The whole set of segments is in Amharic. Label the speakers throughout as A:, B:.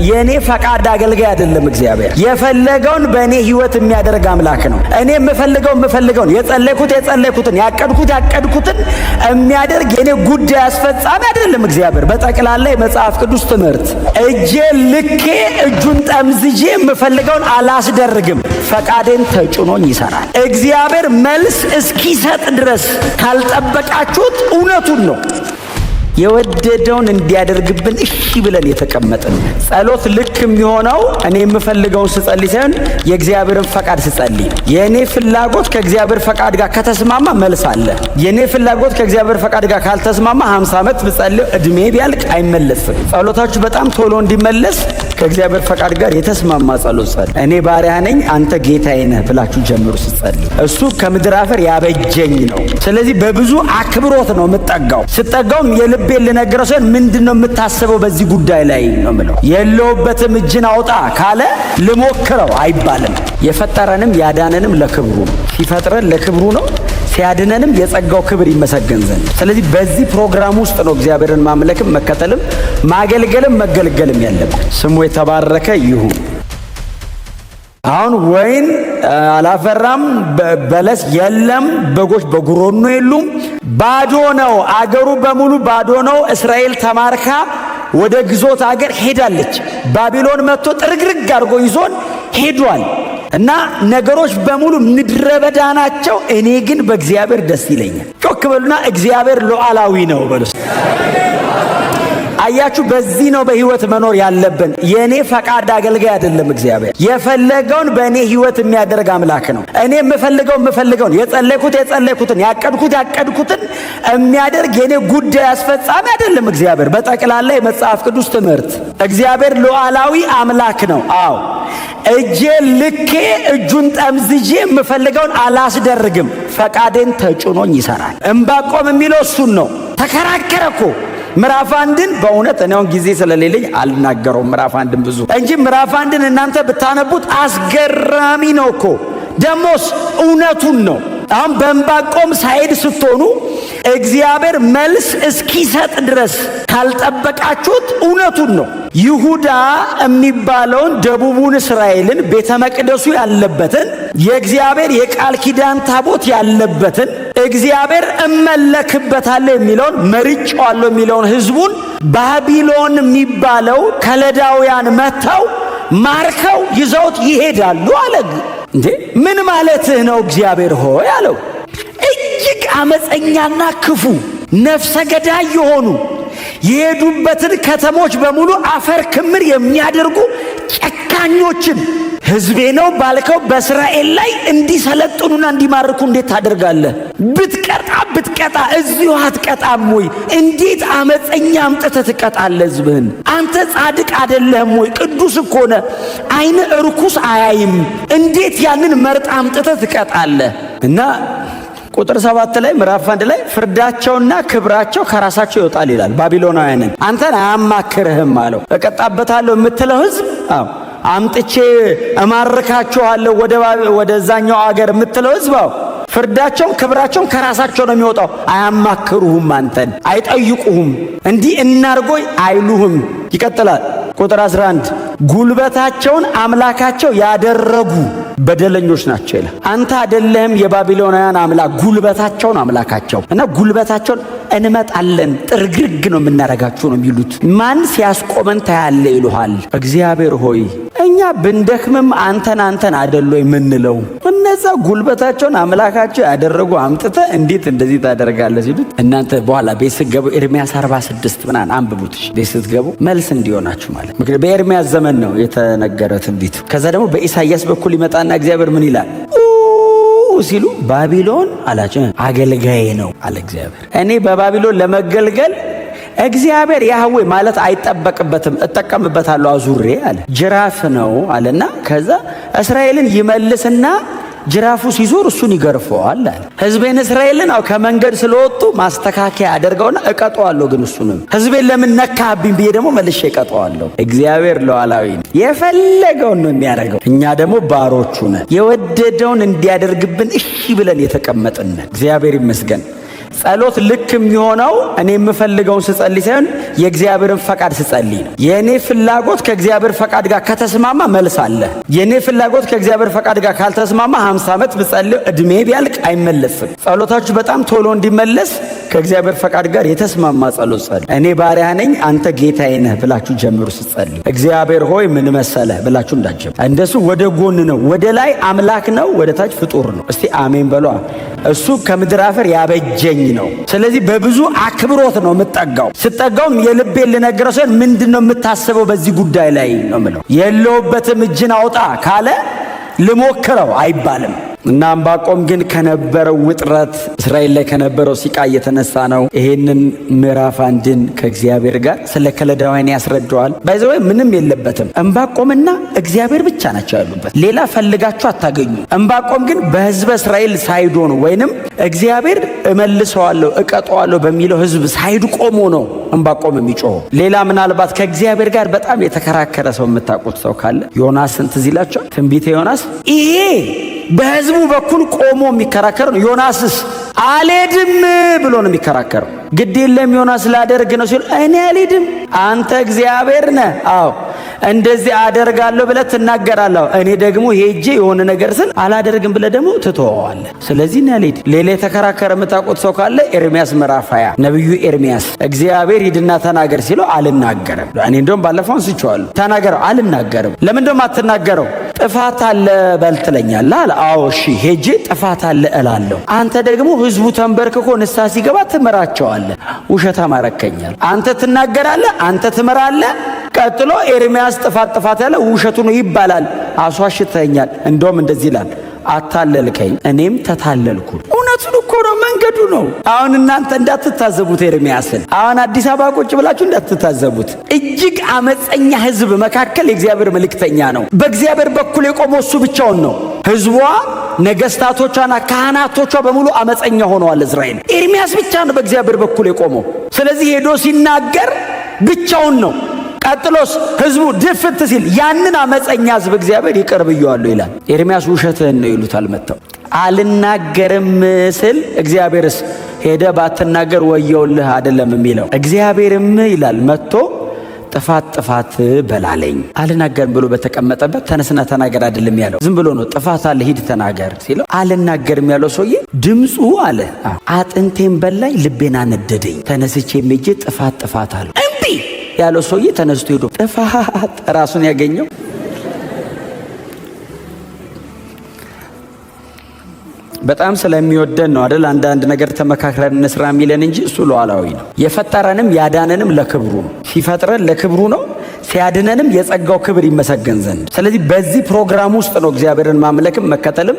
A: የኔ ፈቃድ አገልጋይ አይደለም። እግዚአብሔር የፈለገውን በእኔ ህይወት የሚያደርግ አምላክ ነው። እኔ የምፈልገውን የጸለይኩትን ያቀድኩትን የሚያደርግ የኔ ጉዳይ አስፈጻሚ አይደለም። እግዚአብሔር በጠቅላላ የመጽሐፍ ቅዱስ ትምህርት እጄ ልኬ እጁን ጠምዝጄ የምፈልገውን አላስደርግም። ፈቃዴን ተጭኖኝ ይሰራል። እግዚአብሔር መልስ እስኪሰጥ ድረስ ካልጠበቃችሁት እውነቱን ነው። የወደደውን እንዲያደርግብን እሺ ብለን የተቀመጥን ጸሎት ልክ የሚሆነው እኔ የምፈልገውን ስጸልይ ሳይሆን የእግዚአብሔርን ፈቃድ ስጸልይ። የእኔ ፍላጎት ከእግዚአብሔር ፈቃድ ጋር ከተስማማ መልስ አለ። የእኔ ፍላጎት ከእግዚአብሔር ፈቃድ ጋር ካልተስማማ 50 ዓመት ብጸልይ እድሜ ቢያልቅ አይመለስም። ጸሎታችሁ በጣም ቶሎ እንዲመለስ ከእግዚአብሔር ፈቃድ ጋር የተስማማ ጸሎት ጸልይ። እኔ ባሪያ ነኝ አንተ ጌታዬ ነህ ብላችሁ ጀምሩ ስትጸልዩ። እሱ ከምድር አፈር ያበጀኝ ነው። ስለዚህ በብዙ አክብሮት ነው የምጠጋው። ስጠጋውም የልቤን ልነግረው ሲሆን ምንድነው የምታስበው በዚህ ጉዳይ ላይ ነው ምለው። የለውበትም እጅን አውጣ ካለ ልሞክረው አይባልም። የፈጠረንም ያዳነንም ለክብሩ ነው። ሲፈጥረን ለክብሩ ነው፣ ሲያድነንም የጸጋው ክብር ይመሰገን ዘንድ። ስለዚህ በዚህ ፕሮግራም ውስጥ ነው እግዚአብሔርን ማምለክም መከተልም ማገልገልም መገልገልም ያለበት። ስሙ የተባረከ ይሁን። አሁን ወይን አላፈራም፣ በለስ የለም፣ በጎች በጉሮኖ የሉም፣ ባዶ ነው። አገሩ በሙሉ ባዶ ነው። እስራኤል ተማርካ ወደ ግዞት አገር ሄዳለች። ባቢሎን መጥቶ ጥርግርግ አድርጎ ይዞን ሄዷል። እና ነገሮች በሙሉ ምድረ በዳ ናቸው። እኔ ግን በእግዚአብሔር ደስ ይለኛል። ጮክ በሉና እግዚአብሔር ሉዓላዊ ነው በሉ። አያችሁ፣ በዚህ ነው በህይወት መኖር ያለብን። የኔ ፈቃድ አገልጋይ አይደለም። እግዚአብሔር የፈለገውን በእኔ ህይወት የሚያደርግ አምላክ ነው። እኔ የምፈልገውን የጸለይኩትን ያቀድኩትን የሚያደርግ የኔ ጉዳይ አስፈጻሚ አይደለም። እግዚአብሔር በጠቅላላ የመጽሐፍ ቅዱስ ትምህርት እግዚአብሔር ሉዓላዊ አምላክ ነው። አዎ እጄ ልኬ እጁን ጠምዝጄ የምፈልገውን አላስደርግም። ፈቃዴን ተጭኖኝ ይሰራል። ዕንባቆም የሚለው እሱን ነው። ተከራከረ እኮ ምዕራፍ አንድን በእውነት እኔውን ጊዜ ስለሌለኝ አልናገረውም። ምዕራፍ አንድን ብዙ እንጂ ምዕራፍ አንድን እናንተ ብታነቡት አስገራሚ ነው እኮ። ደሞስ እውነቱን ነው። አሁን በዕንባቆም ሳይድ ስትሆኑ እግዚአብሔር መልስ እስኪሰጥ ድረስ ካልጠበቃችሁት እውነቱን ነው። ይሁዳ የሚባለውን ደቡቡን እስራኤልን ቤተ መቅደሱ ያለበትን የእግዚአብሔር የቃል ኪዳን ታቦት ያለበትን እግዚአብሔር እመለክበታለሁ የሚለውን መርጬዋለሁ የሚለውን ሕዝቡን ባቢሎን የሚባለው ከለዳውያን መጥተው ማርከው ይዘውት ይሄዳሉ አለ። እንዴ ምን ማለትህ ነው እግዚአብሔር ሆይ አለው። እጅግ አመፀኛና ክፉ ነፍሰ ገዳይ የሆኑ የሄዱበትን ከተሞች በሙሉ አፈር ክምር የሚያደርጉ ጨካኞችን ሕዝቤ ነው ባልከው በእስራኤል ላይ እንዲሰለጥኑና እንዲማርኩ እንዴት ታደርጋለህ? ብትቀጣ እዚሁ አትቀጣም ወይ? እንዴት አመፀኛ አምጥተህ ትቀጣለህ ሕዝብህን? አንተ ጻድቅ አይደለህም ወይ? ቅዱስ እኮ ነህ። ዓይን ርኩስ አያይም። እንዴት ያንን መርጥ አምጥተህ ትቀጣለህ? እና ቁጥር 7 ላይ ምዕራፍ 1 ላይ ፍርዳቸውና ክብራቸው ከራሳቸው ይወጣል ይላል። ባቢሎናውያንን አንተን አያማክርህም አለው። እቀጣበታለሁ የምትለው ሕዝብ አምጥቼ እማርካቸዋለሁ ወደዛኛው አገር የምትለው ሕዝብ ፍርዳቸውም ክብራቸውም ከራሳቸው ነው የሚወጣው። አያማክሩህም፣ አንተን አይጠይቁህም፣ እንዲህ እናርጎይ አይሉህም። ይቀጥላል ቁጥር 11 ጉልበታቸውን አምላካቸው ያደረጉ በደለኞች ናቸው ይላል። አንተ አይደለህም የባቢሎናውያን አምላክ፣ ጉልበታቸውን አምላካቸው እና ጉልበታቸውን እንመጣለን ጥርግርግ ነው የምናረጋችሁ ነው የሚሉት። ማን ሲያስቆመን ታያለ ይሉሃል። እግዚአብሔር ሆይ እኛ ብንደክምም አንተን አይደለ የምንለው። እነዛ ጉልበታቸውን አምላካቸው ያደረጉ አምጥተ እንዴት እንደዚህ ታደርጋለህ ሲሉት፣ እናንተ በኋላ ቤት ስትገቡ ኤርምያስ 46 ምናምን አንብቡት። ቤት ስትገቡ መልስ እንዲሆናችሁ ማለት ምክንያቱም በኤርምያስ ዘመን ነው የተነገረ ትንቢቱ። ከዛ ደግሞ በኢሳይያስ በኩል ይመጣና እግዚአብሔር ምን ይላል ሲሉ ባቢሎን አላቸው አገልጋዬ ነው አለ እግዚአብሔር። እኔ በባቢሎን ለመገልገል እግዚአብሔር ያህዌ ማለት አይጠበቅበትም፣ እጠቀምበታለሁ አዙሬ አለ። ጅራፍ ነው አለና ከዛ እስራኤልን ይመልስና ጅራፉ ሲዞር እሱን ይገርፈዋል አለ። ሕዝቤን እስራኤልን ከመንገድ ስለወጡ ማስተካከያ አደርገውና እቀጠዋለሁ። ግን እሱንም ሕዝቤን ለምን ነካብኝ ብዬ ደግሞ መልሼ እቀጠዋለሁ። እግዚአብሔር ሉዓላዊ ነው፣ የፈለገውን ነው የሚያደርገው። እኛ ደግሞ ባሮቹ ነን። የወደደውን እንዲያደርግብን እሺ ብለን የተቀመጥን እግዚአብሔር ይመስገን። ጸሎት ልክ የሚሆነው እኔ የምፈልገውን ስጸልይ ሳይሆን የእግዚአብሔርን ፈቃድ ስጸልይ ነው። የእኔ ፍላጎት ከእግዚአብሔር ፈቃድ ጋር ከተስማማ መልስ አለ። የእኔ ፍላጎት ከእግዚአብሔር ፈቃድ ጋር ካልተስማማ 50 ዓመት ብጸልይ እድሜ ቢያልቅ አይመለስም። ጸሎታችሁ በጣም ቶሎ እንዲመለስ ከእግዚአብሔር ፈቃድ ጋር የተስማማ ጸሎት ጸልዩ። እኔ ባሪያ ነኝ አንተ ጌታዬ ነህ ብላችሁ ጀምሩ ስትጸልዩ። እግዚአብሔር ሆይ ምን መሰለህ ብላችሁ እንዳትጀምሩ። እንደሱ ወደ ጎን ነው፣ ወደ ላይ አምላክ ነው፣ ወደ ታች ፍጡር ነው። እስቲ አሜን በሏ። እሱ ከምድር አፈር ያበጀኝ ነው። ስለዚህ በብዙ አክብሮት ነው የምጠጋው። ስጠጋውም የልቤን ልነግረው ሲሆን ምንድነው የምታስበው በዚህ ጉዳይ ላይ ነው የምለው። የለውበትም እጅን አውጣ ካለ ልሞክረው አይባልም። እና ዕንባቆም ግን ከነበረው ውጥረት እስራኤል ላይ ከነበረው ሲቃ የተነሳ ነው ይሄንን ምዕራፍ 1ን ከእግዚአብሔር ጋር ስለ ከለዳውያን ያስረዳዋል። ባይዘው ምንም የለበትም። ዕንባቆምና እግዚአብሔር ብቻ ናቸው ያሉበት። ሌላ ፈልጋችሁ አታገኙ። ዕንባቆም ግን በሕዝበ እስራኤል ሳይዶ ነው፣ ወይንም እግዚአብሔር እመልሰዋለሁ እቀጠዋለሁ በሚለው ሕዝብ ሳይድ ቆሞ ነው ዕንባቆም የሚጮኸው። ሌላ ምናልባት ከእግዚአብሔር ጋር በጣም የተከራከረ ሰው የምታውቁት ሰው ካለ ዮናስን ትዝ ይላችኋል። ትንቢተ ዮናስ ይሄ በሕዝቡ በኩል ቆሞ የሚከራከር ነው። ዮናስስ አልሄድም ብሎ ነው የሚከራከረው። ግድ የለም ዮናስ ላደርግ ነው ሲል እኔ አልሄድም፣ አንተ እግዚአብሔር ነህ። አዎ እንደዚህ አደርጋለሁ ብለህ ትናገራለህ፣ እኔ ደግሞ ሄጄ የሆነ ነገር ስል አላደርግም ብለህ ደግሞ ትተወዋለህ። ስለዚህ እኔ አልሄድም። ሌላ የተከራከረ የምታውቁት ሰው ካለ ኤርምያስ ምዕራፍ 20 ነቢዩ ኤርምያስ እግዚአብሔር ሂድና ተናገር ሲለው አልናገርም። እኔ እንደውም ባለፈው አንስቼዋለሁ። ተናገረው፣ አልናገርም። ለምን እንደውም አትናገረው? ጥፋት አለ በል ትለኛለህ አለ። አዎ እሺ ሄጄ ጥፋት አለ እላለሁ። አንተ ደግሞ ሕዝቡ ተንበርክኮ ንስሐ ሲገባ ትመራቸዋለህ። ውሸታም አረከኛል። አንተ ትናገራለህ፣ አንተ ትመራለህ። ቀጥሎ ኤርምያስ ጥፋት ያለ ውሸቱ ነው ይባላል። አስዋሽተኛል። እንደውም እንደዚህ ይላል፣ አታለልከኝ እኔም ተታለልኩ። እውነቱን እኮ ነው፣ መንገዱ ነው። አሁን እናንተ እንዳትታዘቡት ኤርምያስን፣ አሁን አዲስ አበባ ቁጭ ብላችሁ እንዳትታዘቡት። እጅግ አመፀኛ ሕዝብ መካከል የእግዚአብሔር መልእክተኛ ነው። በእግዚአብሔር በኩል የቆመው እሱ ብቻውን ነው። ሕዝቧ ነገስታቶቿና ካህናቶቿ በሙሉ አመፀኛ ሆነዋል። እስራኤል ኤርምያስ ብቻ ነው በእግዚአብሔር በኩል የቆመው። ስለዚህ ሄዶ ሲናገር ብቻውን ነው። ቀጥሎስ ሕዝቡ ድፍት ሲል ያንን አመፀኛ ሕዝብ እግዚአብሔር ይቅር ብየዋለሁ ይላል። ኤርምያስ ውሸትህን ነው ይሉታል መጥተው። አልናገርም ስል እግዚአብሔርስ ሄደ ባትናገር ወየውልህ አይደለም የሚለው። እግዚአብሔርም ይላል መጥቶ ጥፋት በላለኝ። አልናገርም ብሎ በተቀመጠበት ተነስና ተናገር አይደለም ያለው። ዝም ብሎ ነው ጥፋት አለ ሂድ ተናገር ሲለው አልናገርም ያለው ሰውዬ ድምፁ አለ አጥንቴን በላኝ ልቤን አነደደኝ። ተነስቼ ሜጄ ጥፋት አለ እምቢ ያለው ሰውዬ ተነስቶ ሄዶ ጥፋት ራሱን ያገኘው። በጣም ስለሚወደን ነው አይደል? አንዳንድ ነገር ተመካክረን እንስራ የሚለን እንጂ እሱ ሉዓላዊ ነው። የፈጠረንም ያዳነንም ለክብሩ ነው። ሲፈጥረን ለክብሩ ነው፣ ሲያድነንም የጸጋው ክብር ይመሰገን ዘንድ። ስለዚህ በዚህ ፕሮግራም ውስጥ ነው እግዚአብሔርን ማምለክም መከተልም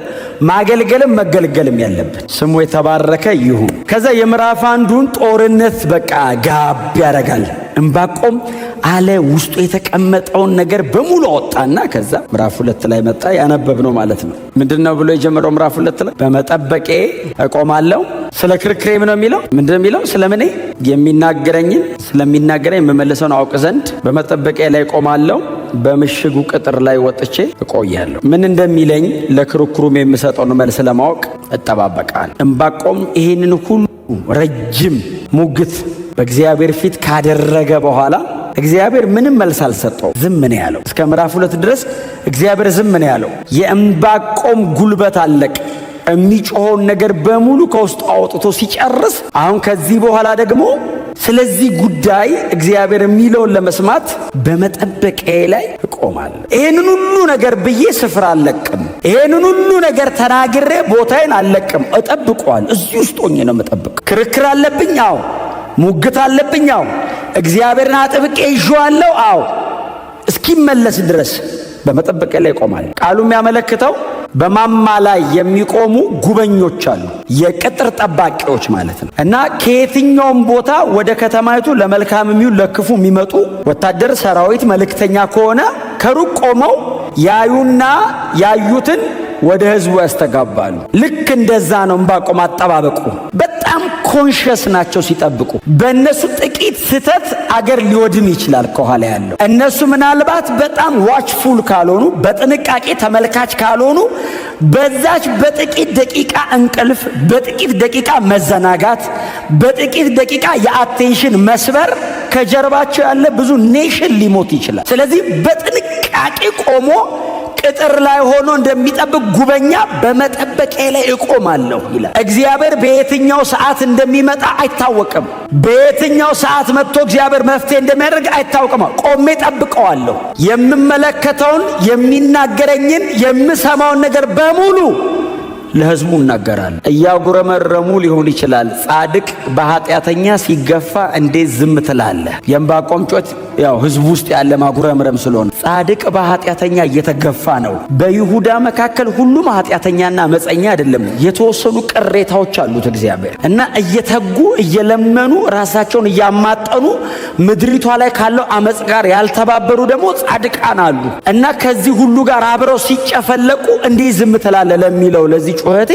A: ማገልገልም መገልገልም ያለብን። ስሙ የተባረከ ይሁን። ከዛ የምዕራፍ 1ን ጦርነት በቃ ጋብ ያደርጋል። ዕንባቆም አለ ውስጡ የተቀመጠውን ነገር በሙሉ አወጣና ከዛ ምዕራፍ 2 ላይ መጣ። ያነበብነው ማለት ነው። ምንድነው ብሎ የጀመረው ምዕራፍ 2 ላይ በመጠበቄ እቆማለሁ። ስለ ክርክሬም ነው የሚለው። ምንድነው የሚለው? ስለምን የሚናገረኝ የምመልሰውን አውቅ ዘንድ በመጠበቄ ላይ እቆማለሁ፣ በምሽጉ ቅጥር ላይ ወጥቼ እቆያለሁ። ምን እንደሚለኝ ለክርክሩም የምሰጠውን መልስ ለማወቅ እጠባበቃለሁ። ዕንባቆም ይሄንን ሁሉ ረጅም ሙግት በእግዚአብሔር ፊት ካደረገ በኋላ እግዚአብሔር ምንም መልስ አልሰጠው። ዝም ነው ያለው። እስከ ምዕራፍ 2 ድረስ እግዚአብሔር ዝም ነው ያለው። የዕንባቆም ጉልበት አለቀ። የሚጮኸውን ነገር በሙሉ ከውስጡ አውጥቶ ሲጨርስ አሁን ከዚህ በኋላ ደግሞ ስለዚህ ጉዳይ እግዚአብሔር የሚለውን ለመስማት በመጠበቂያዬ ላይ እቆማለሁ። ይሄንን ሁሉ ነገር ብዬ ስፍራ አልለቅም። ይሄንን ሁሉ ነገር ተናግሬ ቦታዬን አልለቅም። እጠብቀዋለሁ። እዚህ ውስጥ ሆኜ ነው የምጠብቅ። ክርክር አለብኝ። አዎ ሙግት አለብኝ። አዎ እግዚአብሔርን አጥብቄ ይዤዋለሁ። አዎ እስኪመለስ ድረስ በመጠበቂያ ላይ እቆማለሁ። ቃሉ የሚያመለክተው በማማ ላይ የሚቆሙ ጉበኞች አሉ፣ የቅጥር ጠባቂዎች ማለት ነው። እና ከየትኛውም ቦታ ወደ ከተማይቱ ለመልካም የሚሆን ለክፉ የሚመጡ ወታደር ሰራዊት መልእክተኛ ከሆነ ከሩቅ ቆመው ያዩና ያዩትን ወደ ሕዝቡ ያስተጋባሉ። ልክ እንደዛ ነው ዕንባቆም አጠባበቁ። በጣም ኮንሽስ ናቸው ሲጠብቁ። በእነሱ በጥቂት ስተት አገር ሊወድም ይችላል ከኋላ ያለው። እነሱ ምናልባት በጣም ዋችፉል ካልሆኑ፣ በጥንቃቄ ተመልካች ካልሆኑ በዛች በጥቂት ደቂቃ እንቅልፍ፣ በጥቂት ደቂቃ መዘናጋት፣ በጥቂት ደቂቃ የአቴንሽን መስበር ከጀርባቸው ያለ ብዙ ኔሽን ሊሞት ይችላል። ስለዚህ በጥንቃቄ ቆሞ ቅጥር ላይ ሆኖ እንደሚጠብቅ ጉበኛ በመጠበቂያ ላይ እቆማለሁ ይላል። እግዚአብሔር በየትኛው ሰዓት እንደሚመጣ አይታወቅም። በየትኛው ሰዓት መጥቶ እግዚአብሔር መፍትሄ እንደሚያደርግ አይታወቅም። ቆሜ ጠብቀዋለሁ። የምመለከተውን፣ የሚናገረኝን፣ የምሰማውን ነገር በሙሉ ለሕዝቡ እናገራለሁ። እያጉረመረሙ ሊሆን ይችላል። ጻድቅ በኃጢአተኛ ሲገፋ እንዴት ዝም ትላለህ? የዕንባቆም ጮት ያው ሕዝቡ ውስጥ ያለ ማጉረምረም ስለሆነ ጻድቅ በኃጢአተኛ እየተገፋ ነው። በይሁዳ መካከል ሁሉም ኃጢአተኛና አመፀኛ አይደለም። የተወሰኑ ቅሬታዎች አሉት እግዚአብሔር እና እየተጉ እየለመኑ ራሳቸውን እያማጠኑ ምድሪቷ ላይ ካለው አመፅ ጋር ያልተባበሩ ደግሞ ጻድቃን አሉ እና ከዚህ ሁሉ ጋር አብረው ሲጨፈለቁ እንዴት ዝም ትላለህ ለሚለው ለዚህ ጩኸቴ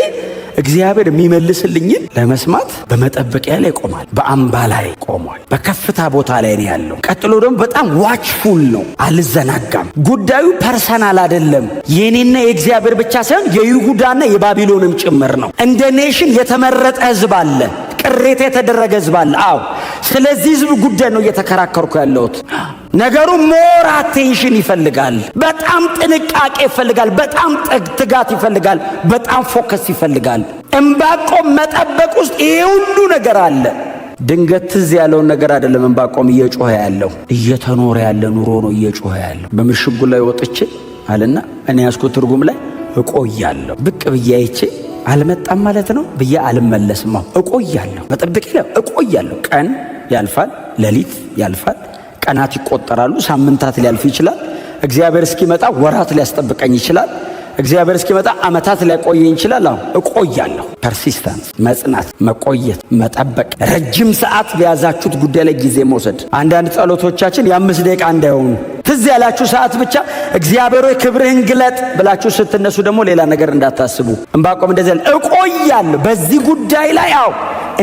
A: እግዚአብሔር የሚመልስልኝን ለመስማት በመጠበቂያ ላይ ቆሟል። በአምባ ላይ ቆሟል። በከፍታ ቦታ ላይ ነው ያለው። ቀጥሎ ደግሞ በጣም ዋችፉል ነው። አልዘናጋም። ጉዳዩ ፐርሰናል አይደለም። የኔና የእግዚአብሔር ብቻ ሳይሆን የይሁዳና የባቢሎንም ጭምር ነው። እንደ ኔሽን የተመረጠ ሕዝብ አለ። ቅሬታ የተደረገ ሕዝብ አለ። አዎ፣ ስለዚህ ሕዝብ ጉዳይ ነው እየተከራከርኩ ያለሁት። ነገሩ ሞር አቴንሽን ይፈልጋል። በጣም ጥንቃቄ ይፈልጋል። በጣም ትጋት ይፈልጋል። በጣም ፎከስ ይፈልጋል። ዕንባቆም መጠበቅ ውስጥ ይሄ ሁሉ ነገር አለ። ድንገት ትዝ ያለውን ነገር አይደለም ዕንባቆም እየጮኸ ያለው፣ እየተኖረ ያለ ኑሮ ነው እየጮኸ ያለው። በምሽጉ ላይ ወጥቼ አለና እኔ ያዝኩት ትርጉም ላይ እቆያለሁ። ብቅ ብዬ አይቼ አልመጣም ማለት ነው ብዬ አልመለስም። እቆያለሁ፣ መጠበቂያ ላይ እቆያለሁ። ቀን ያልፋል፣ ሌሊት ያልፋል፣ ቀናት ይቆጠራሉ፣ ሳምንታት ሊያልፍ ይችላል። እግዚአብሔር እስኪመጣ ወራት ሊያስጠብቀኝ ይችላል። እግዚአብሔር እስኪመጣ ዓመታት ሊያቆየኝ ይችላል። አሁን እቆያለሁ። ፐርሲስታንስ፣ መጽናት፣ መቆየት፣ መጠበቅ፣ ረጅም ሰዓት በያዛችሁት ጉዳይ ላይ ጊዜ መውሰድ። አንዳንድ ጸሎቶቻችን የ5 ደቂቃ እንዳይሆኑ ትዝ ያላችሁ ሰዓት ብቻ እግዚአብሔር ሆይ ክብርህን ግለጥ ብላችሁ ስትነሱ ደግሞ ሌላ ነገር እንዳታስቡ። ዕንባቆም እንደዚህ ያለ እቆያለሁ በዚህ ጉዳይ ላይ አው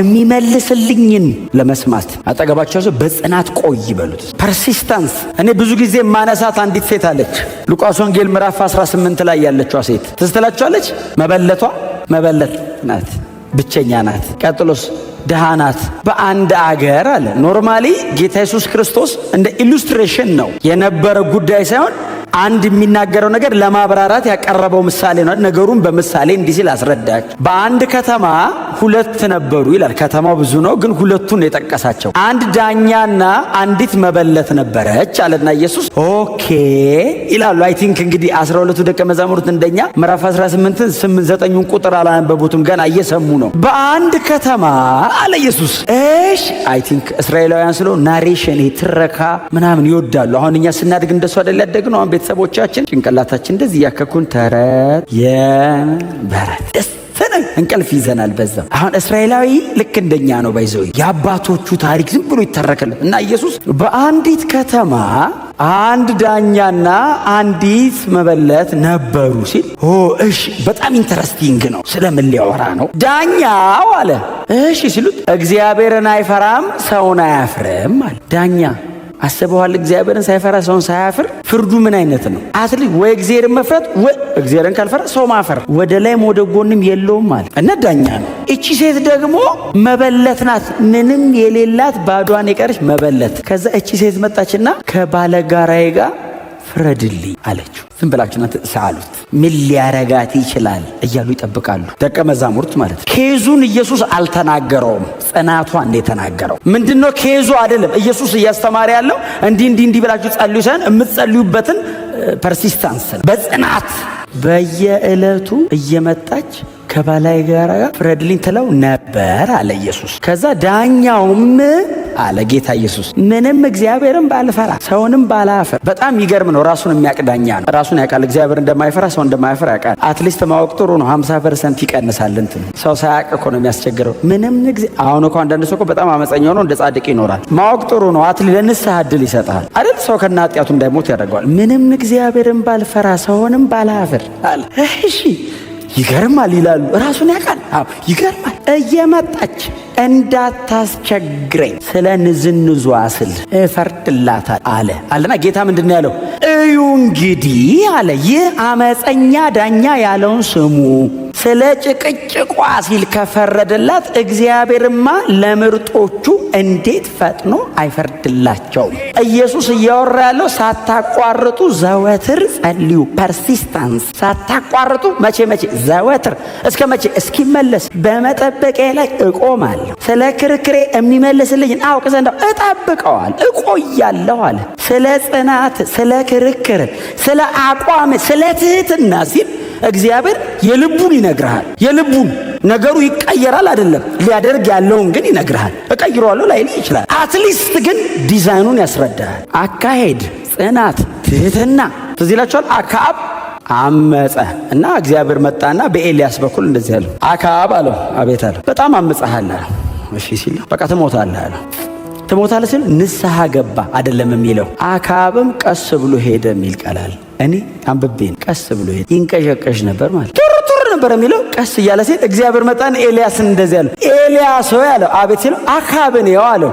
A: የሚመልስልኝን ለመስማት። አጠገባቸው ሰው በጽናት ቆይ ይበሉት። ፐርሲስታንስ። እኔ ብዙ ጊዜ ማነሳት አንዲት ሴት አለች። ሉቃስ ወንጌል ምዕራፍ 18 ላይ ያለችዋ ሴት ትዝ ትላችኋለች። መበለት ናት፣ ብቸኛ ናት። ቀጥሎስ ድሃ ናት። በአንድ አገር አለ። ኖርማሊ ጌታ ኢየሱስ ክርስቶስ እንደ ኢሉስትሬሽን ነው የነበረ ጉዳይ ሳይሆን አንድ የሚናገረው ነገር ለማብራራት ያቀረበው ምሳሌ ነው። ነገሩን በምሳሌ እንዲህ ሲል አስረዳች። በአንድ ከተማ 2 ነበሩ ይላል። ከተማው ብዙ ነው፣ ግን 2ቱን የጠቀሳቸው። አንድ ዳኛና አንዲት መበለት ነበረች አለና ኢየሱስ ኦኬ ይላሉ። አይ ቲንክ እንግዲህ 12ቱ ደቀ መዛሙርት እንደኛ ምዕራፍ 18 8-9 ቁጥር አላነበቡትም፣ ገና እየሰሙ ነው። በአንድ ከተማ አለ ኢየሱስ። እሺ አይ ቲንክ እስራኤላውያን ስለው ናሬሽን ትረካ ምናምን ይወዳሉ። አሁን እኛ ስናድግ እንደሱ አይደል ያደግነው። አሁን ቤተሰቦቻችን ጭንቅላታችን እንደዚህ ያከኩን ተረት የበረት ደስ እንቅልፍ ይዘናል በዛ። አሁን እስራኤላዊ ልክ እንደኛ ነው። ባይዘው የአባቶቹ ታሪክ ዝም ብሎ ይተረከልን እና ኢየሱስ በአንዲት ከተማ አንድ ዳኛና አንዲት መበለት ነበሩ ሲል እሺ በጣም ኢንተረስቲንግ ነው። ስለምን ሊያወራ ነው? ዳኛው አለ እሺ ሲሉት እግዚአብሔርን አይፈራም ሰውን አያፍርም አለ። ዳኛ አስበዋል። እግዚአብሔርን ሳይፈራ ሰውን ሳያፍር ፍርዱ ምን አይነት ነው? አትሊ ወይ እግዚአብሔርን መፍራት ወይ እግዚአብሔርን ካልፈራ ሰው ማፈር፣ ወደ ላይም ወደ ጎንም የለውም ማለት እና ዳኛ ነው። እቺ ሴት ደግሞ መበለት ናት፣ ምንም የሌላት ባዷን የቀረች መበለት። ከዛ እቺ ሴት መጣችና ከባለጋራዬ ጋር ፍረድልኝ አለችው። ዝም ብላችሁ እናንተ ሰአሉት። ምን ሊያረጋት ይችላል እያሉ ይጠብቃሉ ደቀ መዛሙርት ማለት ነው። ኬዙን ኢየሱስ አልተናገረውም። ጽናቷን ነው የተናገረው። ምንድነው ኬዙ አይደለም ኢየሱስ እያስተማረ ያለው እንዲህ ብላችሁ ጸልዩ ሳይሆን የምትጸልዩበትን ፐርሲስታንስ በጽናት በየዕለቱ እየመጣች ከባላይ ጋር ፍረድልኝ ትለው ነበር አለ ኢየሱስ። ከዛ ዳኛውም አለ ጌታ ኢየሱስ ምንም እግዚአብሔርን ባልፈራ ሰውንም ባላፈር። በጣም ይገርም ነው። ራሱን የሚያውቅ ዳኛ ነው። ራሱን ያውቃል። እግዚአብሔር እንደማይፈራ ሰው እንደማይፈራ ያውቃል። አትሊስት ማወቅ ጥሩ ነው። 50% ይቀንሳል። እንትን ሰው ሳያውቅ እኮ ነው የሚያስቸግረው። ምንም አሁን እኮ አንዳንድ ሰው እኮ በጣም አመፀኛ ሆኖ እንደ ጻድቅ ይኖራል። ማወቅ ጥሩ ነው። አትሊስት ለንስሐ ዕድል ይሰጣል አይደል? ሰው ከና ኃጢአቱ እንዳይሞት ያደርገዋል። ምንም እግዚአብሔርን ባልፈራ ሰውንም ባላፈር አለ። እሺ ይገርማል ይላሉ። ራሱን ያውቃል። ይገርማል። እየመጣች እንዳታስቸግረኝ ስለ ንዝንዟ ስል እፈርድላታል አለና ጌታ ምንድን ያለው? እዩ እንግዲህ አለ፣ ይህ አመፀኛ ዳኛ ያለውን ስሙ። ስለ ጭቅጭቋ ሲል ከፈረደላት እግዚአብሔርማ ለምርጦቹ እንዴት ፈጥኖ አይፈርድላቸውም? ኢየሱስ እያወራ ያለው ሳታቋርጡ ዘወትር ጸልዩ፣ ፐርሲስታንስ። ሳታቋርጡ መቼ? ዘወትር። እስከ መቼ? እስኪመለስ በመጠበቂያ ላይ እቆማለሁ። ስለ ክርክሬ የሚመልስልኝን አውቅ ዘንድ እጠብቀዋል፣ እቆያለሁ አለ። ስለ ጽናት፣ ስለ ክርክር፣ ስለ አቋም፣ ስለ ትህትና ሲል እግዚአብሔር የልቡን ይነግርሃል። የልቡን ነገሩ ይቀየራል አይደለም፣ ሊያደርግ ያለውን ግን ይነግርሃል። እቀይረዋለሁ ላይል ይችላል። አትሊስት ግን ዲዛይኑን ያስረዳሃል። አካሄድ፣ ጽናት፣ ትህትና። ትዝ ይላችኋል አክዓብ አመፀ እና እግዚአብሔር መጣና በኤልያስ በኩል እንደዚህ ያለው፣ አክዓብ አለው፣ አቤት አለው፣ በጣም አመፀሃል አለው። እሺ ሲል በቃ ትሞታለህ አለው። ትሞታለህ ሲል ንስሐ ገባ አይደለም የሚለው፣ አክዓብም ቀስ ብሎ ሄደ የሚል ቃል እኔ አንብቤን ቀስ ብሎ ሄደ። ይንቀዠቀዥ ነበር ማለት ቱር ነበር የሚለው። ቀስ እያለ ሲል እግዚአብሔር መጣን ኤልያስን እንደዚህ ያለው፣ ኤልያስ ሆይ አለው። አቤት ሲለው አክዓብን ያው አለው።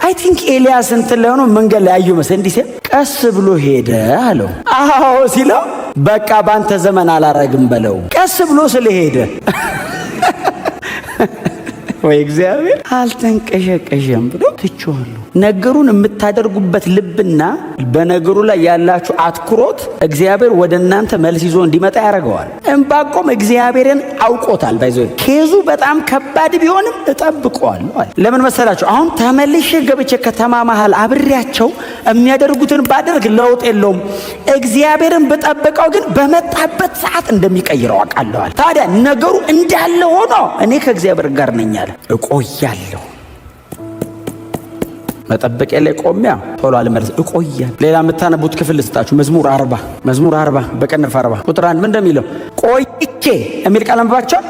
A: አይ ቲንክ ኤልያስ እንትን ላይ ሆኖ መንገድ ላይ አዩ መሰለኝ። እንዲህ ሲል ቀስ ብሎ ሄደ አለው። አዎ ሲለው በቃ ባንተ ዘመን አላረግም በለው፣ ቀስ ብሎ ስለሄደ ወይ እግዚአብሔር አልተንቀዠቀዠም ብሎ ትቼዋለሁ። ነገሩን የምታደርጉበት ልብና በነገሩ ላይ ያላችሁ አትኩሮት እግዚአብሔር ወደ እናንተ መልስ ይዞ እንዲመጣ ያደርገዋል። ዕንባቆም እግዚአብሔርን አውቆታል። ባይዞ ኬዙ በጣም ከባድ ቢሆንም እጠብቀዋለሁ አለ። ለምን መሰላችሁ? አሁን ተመልሼ ገብቼ ከተማ መሃል አብሬያቸው የሚያደርጉትን ባደርግ ለውጥ የለውም። እግዚአብሔርን ብጠብቀው ግን በመጣበት ሰዓት እንደሚቀይረው አውቃለሁ። ታዲያ ነገሩ እንዳለ ሆኖ እኔ ከእግዚአብሔር ጋር ነኝ አለ። እቆያለሁ። መጠበቂያ ላይ ቆሚያ ቶሎ አልመለስ፣ እቆያለሁ። ሌላ የምታነቡት ክፍል ልስጣችሁ። መዝሙር 40 በቅንፍ 40 ቁጥር 1 ምን እንደሚለው ቆይቼ የሚል ቃል አንብባችሁ፣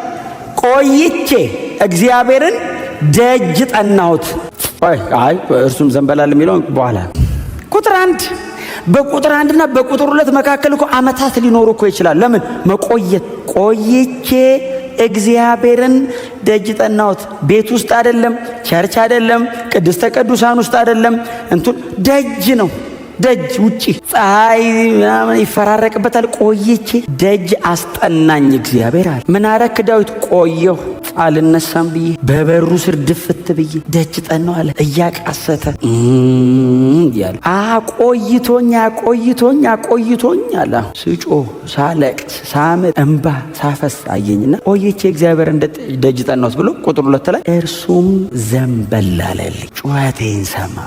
A: ቆይቼ እግዚአብሔርን ደጅ ጠናሁት። አይ እርሱም ዘንበላል የሚለው በኋላ ቁጥር 1 በቁጥር 1 እና በቁጥር 2 መካከል እኮ ዓመታት ሊኖሩ እኮ ይችላል። ለምን መቆየት? ቆይቼ እግዚአብሔርን ደጅ ጠናሁት። ቤት ውስጥ አይደለም፣ ቸርች አይደለም፣ ቅድስተ ቅዱሳን ውስጥ አይደለም፣ እንትን ደጅ ነው። ደጅ ውጪ ፀሐይ ምናምን ይፈራረቅበታል። ቆይቼ ደጅ አስጠናኝ እግዚአብሔር አለ። ምን አረክ ዳዊት? ቆየሁ አልነሳም ብዬ በበሩ ስር ድፍት ብዬ ደጅ ጠናሁ አለ። እያቃሰተ ያለ አቆይቶኝ አለ። ስጮህ፣ ሳለቅስ፣ ሳምጥ፣ እንባ ሳፈስ አየኝና ቆይቼ እግዚአብሔርን ደጅ ጠናሁት ብሎ ቁጥር 2 ላይ እርሱም ዘንበል አለልኝ፣ ጩኸቴን ሰማ።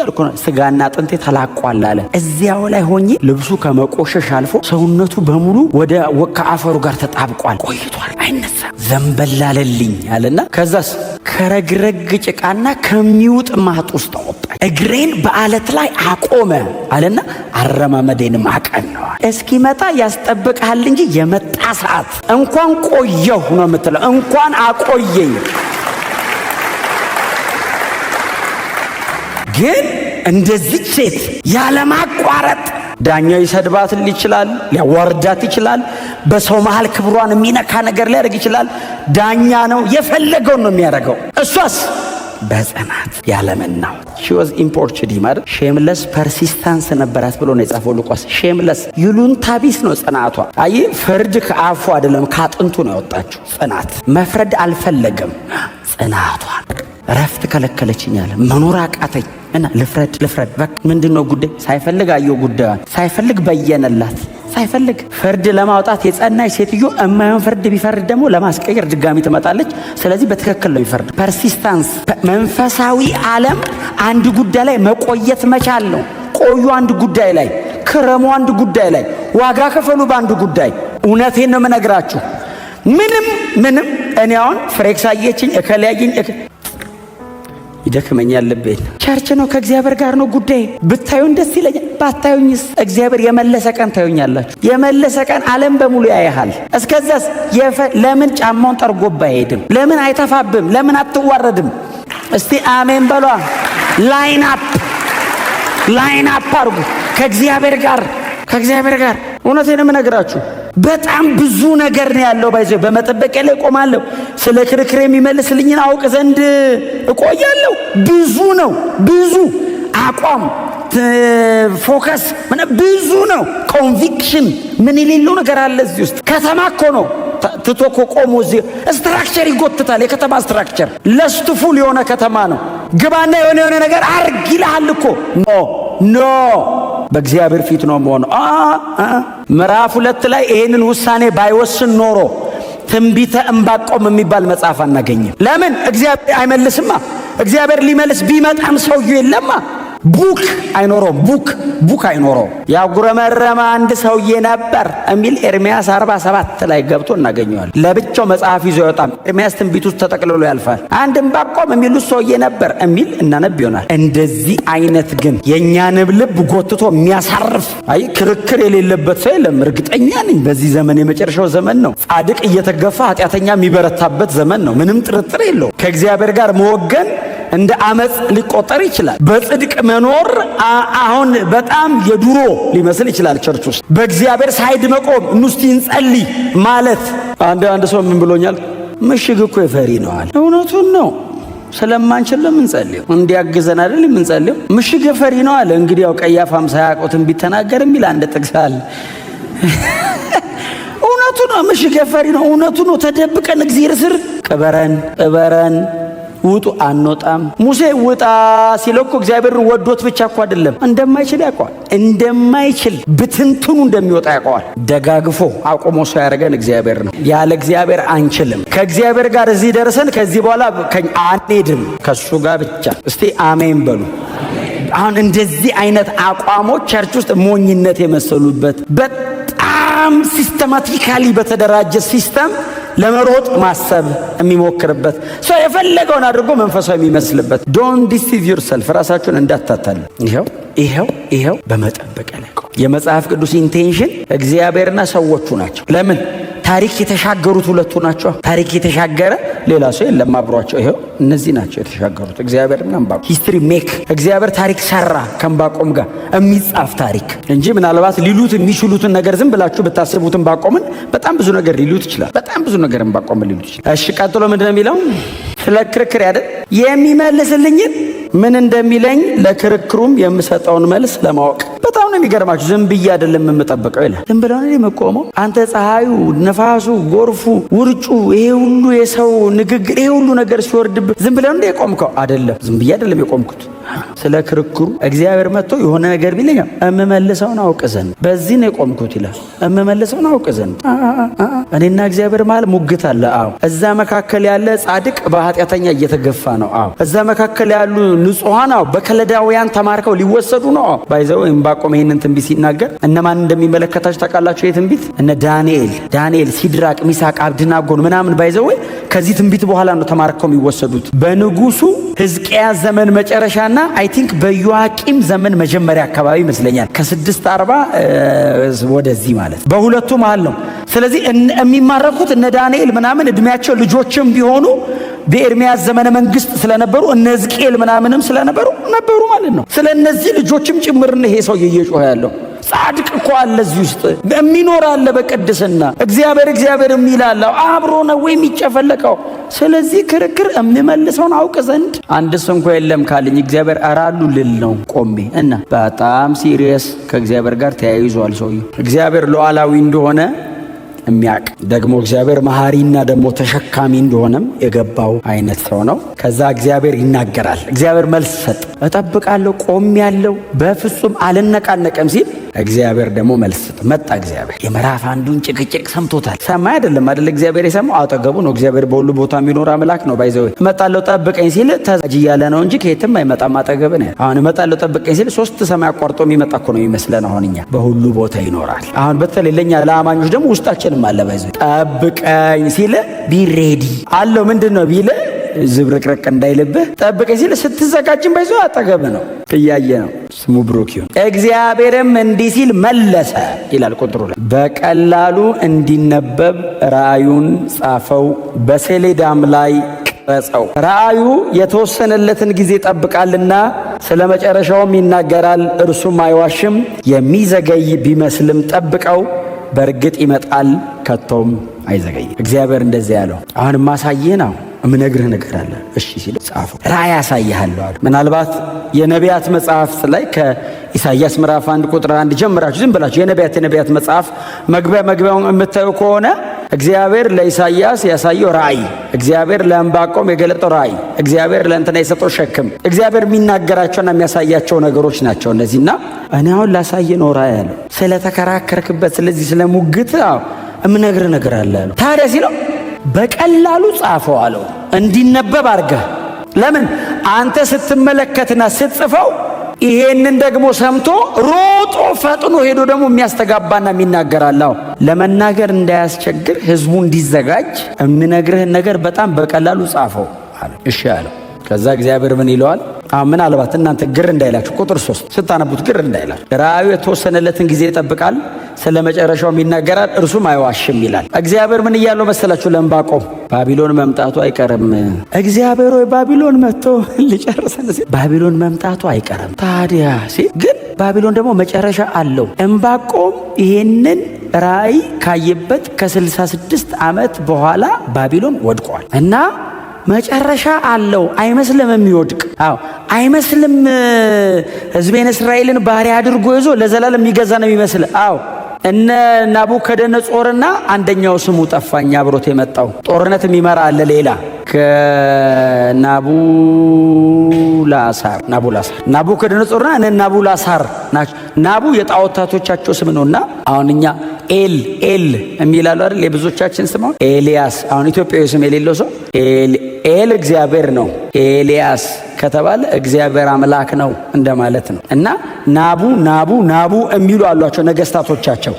A: ያልኩ ስጋና አጥንቴ ተላቋል አለ። እዚያው ላይ ሆኜ ልብሱ ከመቆሸሽ አልፎ ሰውነቱ በሙሉ ወደ ከአፈሩ ጋር ተጣብቋል። ቆይቷል፣ አይነሳም። ዘንበል አለልኝ አለና ከዛስ ከረግረግ ጭቃና ከሚውጥ ማጥ ውስጥ አወጣኝ። እግሬን በአለት ላይ አቆመ አለና አረማመዴንም አቀናዋል። እስኪመጣ ያስጠብቅሃል እንጂ የመጣ ሰዓት እንኳን ቆየሁ ነው የምትለው፣ እንኳን አቆየኝ። ግን እንደዚህ ሴት ያለማቋረጥ ዳኛው ይሰድባት ይችላል፣ ሊያዋርዳት ይችላል፣ በሰው መሃል ክብሯን የሚነካ ነገር ሊያደርግ ይችላል። ዳኛ ነው፣ የፈለገውን ነው የሚያደርገው። እሷስ በጽናት ያለመናው she was importunate ማለት ሼምለስ ፐርሲስታንስ ነበራት ብሎ ነው የጻፈው ሉቃስ። ሼምለስ ይሉንታ ቢስ ነው ጽናቷ። አይ ፍርድ ከአፉ አይደለም ከአጥንቱ ነው ያወጣችው። ጽናት መፍረድ አልፈለገም። ጽናቷን ረፍት ከለከለችኛል። መኖር አቃተኝ እና ልፍረድ በቃ ምንድነው ጉዳይ? ሳይፈልግ አየው ጉዳዩን፣ ሳይፈልግ በየነላት። ሳይፈልግ ፍርድ ለማውጣት የጸናች ሴትዮ እማይሆን ፍርድ ቢፈርድ ደግሞ ለማስቀየር ድጋሚ ትመጣለች። ስለዚህ በትክክል ነው ይፈርድ። ፐርሲስታንስ። መንፈሳዊ ዓለም አንድ ጉዳይ ላይ መቆየት መቻል ነው። ቆዩ አንድ ጉዳይ ላይ፣ ክረሙ አንድ ጉዳይ ላይ፣ ዋጋ ከፈሉ በአንድ ጉዳይ። እውነቴን ነው የምነግራችሁ። ምንም እኔ አሁን ፍሬክስ አየችኝ እከለያየኝ ይደክመኛል ልቤን። ቸርች ነው፣ ከእግዚአብሔር ጋር ነው ጉዳይ። ብታዩን ደስ ይለኛል፣ ባታዩኝስ? እግዚአብሔር የመለሰ ቀን ታዩኛላችሁ። የመለሰ ቀን ዓለም በሙሉ ያይሃል። እስከዛስ ለምን ጫማውን ጠርጎባ አይሄድም? ለምን አይተፋብም? ለምን አትዋረድም? እስቲ አሜን በሏ። ላይን አፕ አርጉ ከእግዚአብሔር ጋር። እውነቴን ነው የምነግራችሁ። በጣም ብዙ ነገር ነው ያለው። ባይዘው በመጠበቂያ ላይ ቆማለሁ። ስለ ክርክር የሚመልስልኝን አውቅ ዘንድ እቆያለሁ። ብዙ ነው፣ ብዙ አቋም፣ ፎከስ፣ ብዙ ነው። ኮንቪክሽን ምን የሌለው ነገር አለ እዚህ ውስጥ። ከተማ እኮ ነው ትቶ እኮ ቆሞ እዚህ ስትራክቸር ይጎትታል። የከተማ ስትራክቸር ለስትፉል የሆነ ከተማ ነው። ግባና የሆነ ነገር አርግ ይልሃል እኮ። ኖ በእግዚአብሔር ፊት ነው መሆኑ። ምዕራፍ 2 ላይ ይሄንን ውሳኔ ባይወስን ኖሮ ትንቢተ ዕንባቆም የሚባል መጽሐፍ አናገኝም። ለምን? እግዚአብሔር አይመልስማ። እግዚአብሔር ሊመልስ ቢመጣም ሰውዬው የለማ። ቡክ አይኖረውም። ቡክ አይኖረውም። ያጉረመረመ አንድ ሰውዬ ነበር የሚል ኤርምያስ 47 ላይ ገብቶ እናገኘዋለን። ለብቻው መጽሐፍ ይዞ ይወጣም። ኤርምያስ ትንቢት ውስጥ ተጠቅልሎ ያልፋል። አንድ ዕንባቆም የሚሉ ሰውዬ ነበር የሚል እናነብ ይሆናል። እንደዚህ አይነት ግን የእኛን ልብ ጎትቶ የሚያሳርፍ ክርክር የሌለበት ሰው የለም። እርግጠኛ ነኝ በዚህ ዘመን የመጨረሻው ዘመን ነው። ጻድቅ እየተገፋ ኃጢአተኛ የሚበረታበት ዘመን ነው። ምንም ጥርጥር የለው። ከእግዚአብሔር ጋር መወገን እንደ አመጽ ሊቆጠር ይችላል። በጽድቅ መኖር አሁን በጣም የድሮ ሊመስል ይችላል። ቸርች ውስጥ በእግዚአብሔር ሳይድ መቆም እንስቲ እንጸልይ ማለት አንድ ሰው ምን ብሎኛል? ምሽግ እኮ የፈሪ ነው አለ። እውነቱን ነው። ስለማንችል ለምንጸልየው እንዲያግዘን አይደል የምንጸልየው? ምሽግ የፈሪ ነው አለ። እንግዲህ ያው ቀያፋም ሳያውቁትን ቢተናገር የሚል አንድ ጥቅስ አለ። እውነቱ ነው። ምሽግ የፈሪ ነው። እውነቱ ነው። ተደብቀን እግዚአብሔር ስር ቅበረን ውጡ አንወጣም። ሙሴ ውጣ ሲለው እኮ እግዚአብሔርን ወዶት ብቻ እኮ አይደለም፣ እንደማይችል ያውቀዋል። እንደማይችል ብትንትኑ እንደሚወጣ ያውቀዋል። ደጋግፎ አቁሞ ሰው ያደረገን እግዚአብሔር ነው። ያለ እግዚአብሔር አንችልም። ከእግዚአብሔር ጋር እዚህ ደርሰን ከዚህ በኋላ አንሄድም፣ ከሱ ጋር ብቻ። እስቲ አሜን በሉ። አሁን እንደዚህ አይነት አቋሞች ቸርች ውስጥ ሞኝነት የመሰሉበት በጣም ሲስተማቲካሊ በተደራጀ ሲስተም ለመሮጥ ማሰብ የሚሞክርበት ሰው የፈለገውን አድርጎ መንፈሳዊ የሚመስልበት። ዶንት ዲሲቭ ዩርሰልፍ። ራሳችሁን እንዳታታሉ። ይሄው በመጠበቂያ ላይ የመጽሐፍ ቅዱስ ኢንቴንሽን እግዚአብሔርና ሰዎቹ ናቸው። ለምን? ታሪክ የተሻገሩት ሁለቱ ናቸው። ታሪክ የተሻገረ ሌላ ሰው የለም አብሯቸው። ይሄው እነዚህ ናቸው የተሻገሩት፣ እግዚአብሔርና ዕንባቆም። ሂስትሪ ሜክ እግዚአብሔር ታሪክ ሰራ ከዕንባቆም ጋር የሚጻፍ ታሪክ እንጂ ምናልባት ሊሉት የሚችሉትን ነገር ዝም ብላችሁ ብታስቡት ዕንባቆምን በጣም ብዙ ነገር ሊሉት ይችላል። በጣም ብዙ ነገር ዕንባቆምን ሊሉት ይችላል። እሺ ቀጥሎ ምንድነው የሚለው? ስለ ክርክር ያደ የሚመልስልኝን ምን እንደሚለኝ ለክርክሩም የምሰጠውን መልስ ለማወቅ። በጣም ነው የሚገርማችሁ። ዝም ብዬ አይደለም የምጠብቀው ይላል። ዝም ብለው ነው የምቆመው። አንተ ፀሐዩ፣ ነፋሱ፣ ጎርፉ፣ ውርጩ፣ ይሄ ሁሉ የሰው ንግግር፣ ይሄ ሁሉ ነገር ሲወርድብህ ዝም ብለው ነው የቆምከው? አይደለም፣ ዝም ብዬ አይደለም የቆምኩት። ስለ ክርክሩ እግዚአብሔር መጥቶ የሆነ ነገር ቢለኝ እምመልሰውን አውቅ ዘንድ በዚህ ነው የቆምኩት ይላል። እምመልሰውን አውቅ ዘንድ እኔና እግዚአብሔር መሃል ሙግት አለ። አዎ። እዛ መካከል ያለ ጻድቅ በኃጢአተኛ እየተገፋ ነው። አዎ። እዛ መካከል ያሉ ንጹሃን በከለዳውያን ተማርከው ሊወሰዱ ነው። አዎ። ባይዘው ዕንባቆም ይሄንን ትንቢት ሲናገር እነማን እንደሚመለከታቸው ታውቃላችሁ? ይሄ ትንቢት እነ ዳንኤል፣ ሲድራቅ፣ ሚሳቅ፣ አብድናጎን ምናምን ባይዘው ከዚህ ትንቢት በኋላ ነው ተማርከው የሚወሰዱት። በንጉሱ ሕዝቅያስ ዘመን መጨረሻና አይ ቲንክ በዮአቂም ዘመን መጀመሪያ አካባቢ ይመስለኛል። ከ640 ወደዚህ ማለት በሁለቱ መሃል ነው። ስለዚህ የሚማረኩት እነ ዳንኤል ምናምን እድሜያቸው ልጆችም ቢሆኑ በኤርምያስ ዘመነ መንግስት ስለነበሩ እነ ሕዝቅኤል ምናምንም ስለነበሩ ማለት ነው። ስለ እነዚህ ልጆችም ጭምር ነው ይሄ ሰው እየጮኸ ያለው። ጻድቅ እኮ አለ እዚህ ውስጥ የሚኖር አለ በቅድስና እግዚአብሔር የሚላለው አብሮ ነው ወይ የሚጨፈለቀው? ስለዚህ ክርክር የሚመልሰውን አውቅ ዘንድ አንድስ እንኳ የለም ካለኝ እግዚአብሔር አራሉ ልል ነው ቆሜ እና በጣም ሲሪየስ ከእግዚአብሔር ጋር ተያይዟል ሰውዬው። እግዚአብሔር ሉዓላዊ እንደሆነ የሚያውቅ ደግሞ እግዚአብሔር መሐሪና ደግሞ ተሸካሚ እንደሆነም የገባው አይነት ሰው ነው። ከዛ እግዚአብሔር ይናገራል። እግዚአብሔር መልስ ሰጥ እጠብቃለሁ፣ ቆሜያለሁ፣ በፍጹም አልነቃነቅም ሲል እግዚአብሔር ደግሞ መልስ መጣ። እግዚአብሔር የምዕራፍ አንዱን ጭቅጭቅ ሰምቶታል። ሰማይ አይደለም እግዚአብሔር የሰማው አጠገቡ ነው። እግዚአብሔር በሁሉ ቦታ የሚኖር አምላክ ነው። ባይዘው እመጣለሁ ጠብቀኝ ሲል ተዛጅ እያለ ነው እንጂ ከየትም አይመጣም። አጠገብ ነው። አሁን እመጣለሁ ጠብቀኝ ሲል 3 ሰማይ አቋርጦ የሚመጣ እኮ ነው የሚመስለን። አሁን እኛ በሁሉ ቦታ ይኖራል። አሁን በተለይ ለኛ ለአማኞች ደግሞ ውስጣችንም አለ። ባይዘው ጠብቀኝ ሲል ቢሬዲ አለው ምንድነው ቢለ ዝብርቅርቅ እንዳይልብህ ጠብቀኝ ሲል ስትዘጋጅም ባይዘው አጠገብ ነው፣ እያየ ነው። ስሙ ብሩክ ይሁን። እግዚአብሔርም እንዲህ ሲል መለሰ ይላል ቁጥሩ ላይ በቀላሉ እንዲነበብ ራእዩን ጻፈው፣ በሰሌዳም ላይ ቀረጸው። ራእዩ የተወሰነለትን ጊዜ ጠብቃልና ስለ መጨረሻውም ይናገራል፣ እርሱም አይዋሽም። የሚዘገይ ቢመስልም ጠብቀው፣ በእርግጥ ይመጣል፣ ከቶም አይዘገይም። እግዚአብሔር እንደዚህ ያለው አሁን ማሳየህ ነው እምነግርህ ነገር አለ። እሺ ሲል ጻፈው። ራእይ ያሳይሃለሁ አለ። ምናልባት የነቢያት መጽሐፍት ላይ ከኢሳይያስ ምዕራፍ 1 ቁጥር 1 ጀምራችሁ ዝም ብላችሁ የነቢያት መጽሐፍ መግቢያውን የምታዩ ከሆነ እግዚአብሔር ለኢሳይያስ ያሳየው ራእይ፣ እግዚአብሔር ለዕንባቆም የገለጠው ራእይ፣ እግዚአብሔር ለእንትና የሰጠው ሸክም፣ እግዚአብሔር የሚናገራቸውና የሚያሳያቸው ነገሮች ናቸው እነዚህና እኔ አሁን ላሳየ ነው ራእይ አለው። ስለተከራከርክበት ስለዚህ ስለሙግት እምነግርህ ነገር አለ አለው። ታዲያ ሲለው በቀላሉ ጻፈው አለው። እንዲነበብ አድርገህ ለምን አንተ ስትመለከትና ስትጽፈው ይሄንን ደግሞ ሰምቶ ሮጦ ፈጥኖ ሄዶ ደግሞ የሚያስተጋባና የሚናገራለው ለመናገር እንዳያስቸግር ህዝቡ እንዲዘጋጅ የምነግርህን ነገር በጣም በቀላሉ ጻፈው አለ። እሺ አለው። ከዛ እግዚአብሔር ምን ይለዋል? ምናልባት እናንተ ግር እንዳይላችሁ ቁጥር 3 ስታነቡት ግር እንዳይላችሁ ራእዩ የተወሰነለትን ጊዜ ይጠብቃል፣ ስለ መጨረሻውም ይናገራል፣ እርሱም አይዋሽም ይላል። እግዚአብሔር ምን እያለው መሰላችሁ? ለዕንባቆም ባቢሎን መምጣቱ አይቀርም። እግዚአብሔር ሆይ ባቢሎን መጥቶ ሊጨርሰን ባቢሎን መምጣቱ አይቀርም። ታዲያ ሲል ግን ባቢሎን ደግሞ መጨረሻ አለው። ዕንባቆም ይሄንን ራእይ ካየበት ከ66 ዓመት በኋላ ባቢሎን ወድቋል እና መጨረሻ አለው። አይመስልም የሚወድቅ አይመስልም። ሕዝቤን እስራኤልን ባሪያ አድርጎ ይዞ ለዘላለም የሚገዛ ነው የሚመስል። እነ ናቡከደነጾርና አንደኛው ስሙ ጠፋኝ አብሮት የመጣው ጦርነት የሚመራ አለ ሌላ ናቡከደነጾርና እነ ናቡላሳር ናቸው። ናቡ የጣዖታቶቻቸው ስም ነውና አሁን እኛ ኤል የሚላሉ አይደል? የብዙዎቻችን ስም አሁን ኤልያስ። አሁን ኢትዮጵያዊ ስም የሌለው ሰው ኤል እግዚአብሔር ነው። ኤልያስ ከተባለ እግዚአብሔር አምላክ ነው እንደማለት ነው። እና ናቡ የሚሉ አሏቸው ነገስታቶቻቸው።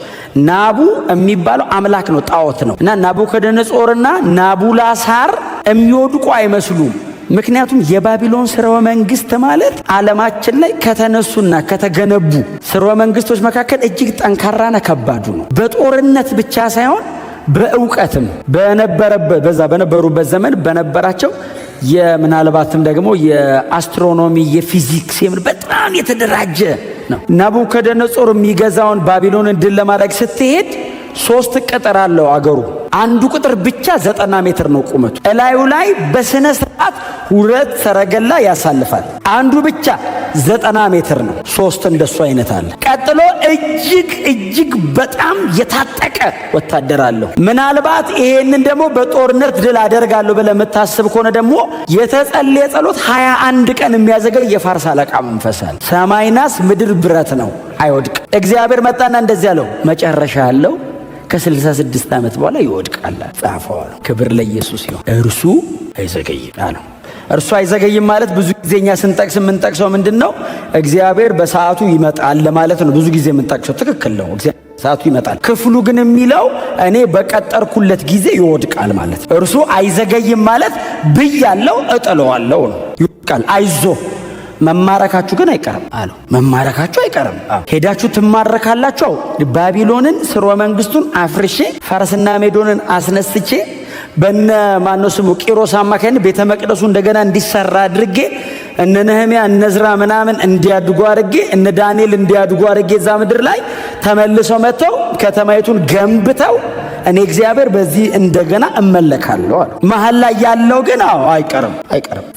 A: ናቡ የሚባለው አምላክ ነው፣ ጣዖት ነው። እና ናቡከደነጾርና ናቡላሳር የሚወድቁ አይመስሉም። ምክንያቱም የባቢሎን ስርወ መንግስት ማለት ዓለማችን ላይ ከተነሱና ከተገነቡ ስርወ መንግስቶች መካከል እጅግ ጠንካራና ከባዱ ነው። በጦርነት ብቻ ሳይሆን በእውቀትም በነበሩበት ዘመን በነበራቸው ምናልባትም ደግሞ የአስትሮኖሚ የፊዚክስ በጣም የተደራጀ ነው። ናቡከደነጾር የሚገዛውን ባቢሎንን ድል ለማድረግ ስትሄድ 3 ቅጥር አለው አገሩ። አንዱ ቅጥር ብቻ 90 ሜትር ነው ቁመቱ። እላዩ ላይ በስነ ስርዓት 2 ሰረገላ ያሳልፋል። አንዱ ብቻ 90 ሜትር ነው። 3 እንደሱ አይነት አለ። ቀጥሎ እጅግ በጣም የታጠቀ ወታደር አለው። ምናልባት ይሄንን ደግሞ በጦርነት ድል አደርጋለሁ ብለህ የምታስብ ከሆነ ደግሞ የተጸለየ ጸሎት 21 ቀን የሚያዘገይ የፋርስ አለቃ መንፈስ አለ። ሰማይ ናስ ምድር ብረት ነው፣ አይወድቅ። እግዚአብሔር መጣና እንደዚህ ያለው መጨረሻ ያለው ከ66 ዓመት በኋላ ይወድቃል ጻፈው አለው። ክብር ለኢየሱስ ይሁን። እርሱ አይዘገይም አለው። እርሱ አይዘገይም ማለት ብዙ ጊዜኛ የምንጠቅሰው ምንድነው? እግዚአብሔር በሰዓቱ ይመጣል ለማለት ነው። ብዙ ጊዜ የምንጠቅሰው ትክክል ነው። ሰዓቱ ይመጣል። ክፍሉ ግን የሚለው እኔ በቀጠርኩለት ጊዜ ይወድቃል ማለት። እርሱ አይዘገይም ማለት ብያለው እጥለዋለሁ ነው። ይወድቃል። አይዞ መማረካችሁ ግን አይቀርም አለው። መማረካችሁ አይቀርም። ሄዳችሁ ትማረካላችሁ። ባቢሎንን ስርወ መንግስቱን አፍርሼ ፋርስና ሜዶንን አስነስቼ በነ ማነው ስሙ ቂሮስ አማካይነት ቤተ መቅደሱ እንደገና እንዲሰራ አድርጌ እነ ነህምያ እነ ዕዝራ ምናምን እንዲያድጉ አድርጌ እነ ዳንኤል እንዲያድጉ አድርጌ እዛ ምድር ላይ ተመልሰው መጥተው ከተማይቱን ገንብተው እኔ እግዚአብሔር በዚህ እንደገና እመለካለሁ አለ። መሀል ላይ ያለው ግን አይቀርም።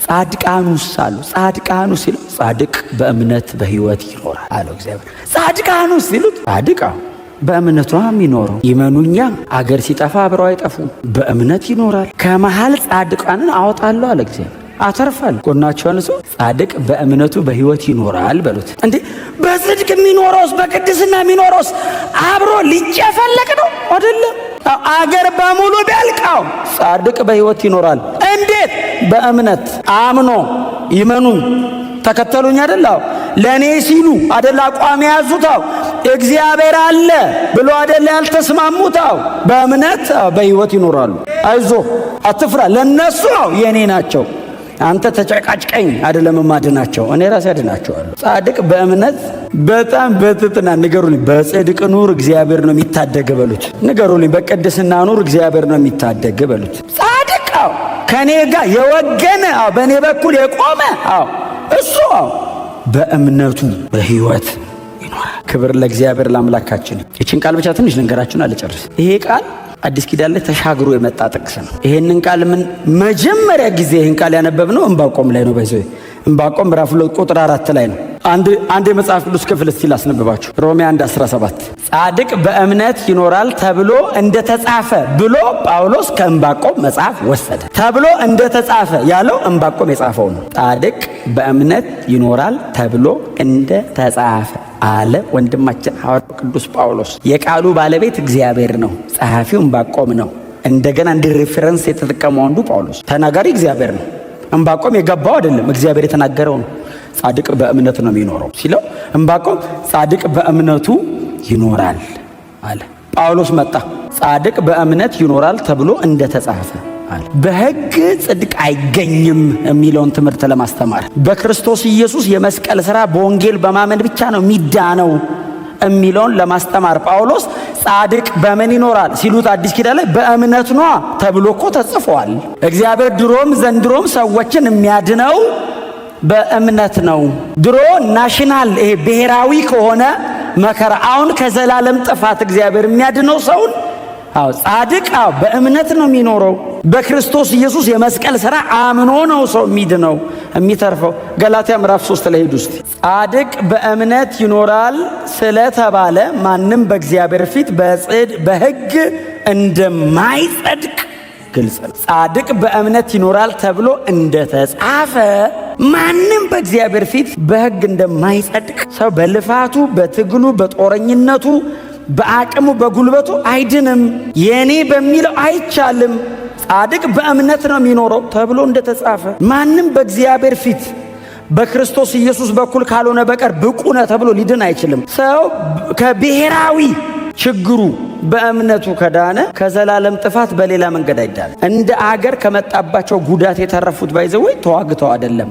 A: ጻድቃኑስ አሉ። ጻድቃኑ ሲሉ ጻድቅ በእምነት በህይወት ይኖራል አለው እግዚአብሔር። ጻድቃኑስ ሲሉት ጻድቅ በእምነቱ የሚኖረው ይመኑኛ አገር ሲጠፋ አብረው አይጠፉም። በእምነት ይኖራል። ከመሃል ጻድቃንን አወጣለሁ አለ እግዚአብሔር። አተርፋል። ጎናቸውን ሰው ጻድቅ በእምነቱ በህይወት ይኖራል በሉት። እንዴ በጽድቅ የሚኖረውስ በቅድስና የሚኖረውስ አብሮ ሊጨፈለቅ ነው አይደለም? አገር በሙሉ ቢያልቃው ጻድቅ በህይወት ይኖራል። እንዴት? በእምነት አምኖ ይመኑኝ ተከተሉኝ አይደል? ለኔ ሲሉ አይደል አቋም ያዙት። እግዚአብሔር አለ ብሎ አይደል ያልተስማሙት? በእምነት በህይወት ይኖራሉ። አይዞ አትፍራ፣ ለነሱ የኔ ናቸው። አንተ ተጨቃጭቀኝ አይደለም ማድናቸው፣ እኔ ራሴ አድናቸዋለሁ። ጻድቅ በእምነት በጣም በትጥና ንገሩልኝ። በጽድቅ ኑር እግዚአብሔር ነው የሚታደግ በሉት። ንገሩልኝ። በቅድስና ኑር እግዚአብሔር ነው የሚታደግ በሉት። ጻድቅ ከኔ ጋር የወገነ በእኔ በኩል የቆመ እሱ በእምነቱ በህይወት ይኖራል። ክብር ለእግዚአብሔር ለአምላካችን። ይህችን ቃል ብቻ ትንሽ ልንገራችሁን አልጨርስ። ይሄ ቃል አዲስ ኪዳን ላይ ተሻግሮ የመጣ ጥቅስ ነው። ይሄንን ቃል መጀመሪያ ጊዜ ይሄን ቃል ያነበብነው ዕንባቆም ላይ ነው። በዚህ ዕንባቆም ምዕራፍ 2 ቁጥር 4 ላይ ነው። አንድ የመጽሐፍ ቅዱስ ክፍል እስቲ ላስነብባችሁ። ሮሜ 1:17 ጻድቅ በእምነት ይኖራል ተብሎ እንደተጻፈ ብሎ ጳውሎስ ከዕንባቆም መጽሐፍ ወሰደ። ተብሎ እንደተጻፈ ያለው ዕንባቆም የጻፈው ነው። ጻድቅ በእምነት ይኖራል ተብሎ እንደተጻፈ አለ ወንድማችን ሐዋርያው ቅዱስ ጳውሎስ። የቃሉ ባለቤት እግዚአብሔር ነው፣ ጸሐፊው ዕንባቆም ነው። እንደገና እንደ ሬፈረንስ የተጠቀመው አንዱ ጳውሎስ። ተናጋሪ እግዚአብሔር ነው። ዕንባቆም የገባው አይደለም፣ እግዚአብሔር የተናገረው ነው። ጻድቅ በእምነት ነው የሚኖረው ሲለው ዕንባቆም ጻድቅ በእምነቱ ይኖራል አለ። ጳውሎስ መጣ፣ ጻድቅ በእምነት ይኖራል ተብሎ እንደተጻፈ አለ። በሕግ ጽድቅ አይገኝም የሚለውን ትምህርት ለማስተማር በክርስቶስ ኢየሱስ የመስቀል ሥራ በወንጌል በማመን ብቻ ነው የሚዳነው የሚለውን ለማስተማር ጳውሎስ ጻድቅ በምን ይኖራል ሲሉት አዲስ ኪዳን ላይ በእምነት ነው ተብሎ እኮ ተጽፏል። እግዚአብሔር ድሮም ዘንድሮም ሰዎችን የሚያድነው በእምነት ነው። ድሮ ናሽናል ይሄ ብሔራዊ ከሆነ መከራ፣ አሁን ከዘላለም ጥፋት እግዚአብሔር የሚያድነው ሰውን ጻድቅ በእምነት ነው የሚኖረው። በክርስቶስ ኢየሱስ የመስቀል ሥራ አምኖ ነው ሰው የሚድነው የሚተርፈው። ገላትያ ምዕራፍ 3 ላይ ሄዱ እስቲ። ጻድቅ በእምነት ይኖራል ስለተባለ ማንም በእግዚአብሔር ፊት በሕግ እንደማይጸድቅ ግልጽ ነው። ጻድቅ በእምነት ይኖራል ተብሎ እንደተጻፈ ማንም በእግዚአብሔር ፊት በሕግ እንደማይጸድቅ ሰው በልፋቱ በትግሉ በጦረኝነቱ በአቅሙ በጉልበቱ አይድንም። የኔ በሚለው አይቻልም። ጻድቅ በእምነት ነው የሚኖረው ተብሎ እንደተጻፈ ማንም በእግዚአብሔር ፊት በክርስቶስ ኢየሱስ በኩል ካልሆነ በቀር ብቁ ነው ተብሎ ሊድን አይችልም። ሰው ከብሔራዊ ችግሩ በእምነቱ ከዳነ ከዘላለም ጥፋት በሌላ መንገድ አይዳን። እንደ አገር ከመጣባቸው ጉዳት የተረፉት ባይዘው ተዋግተው አይደለም፣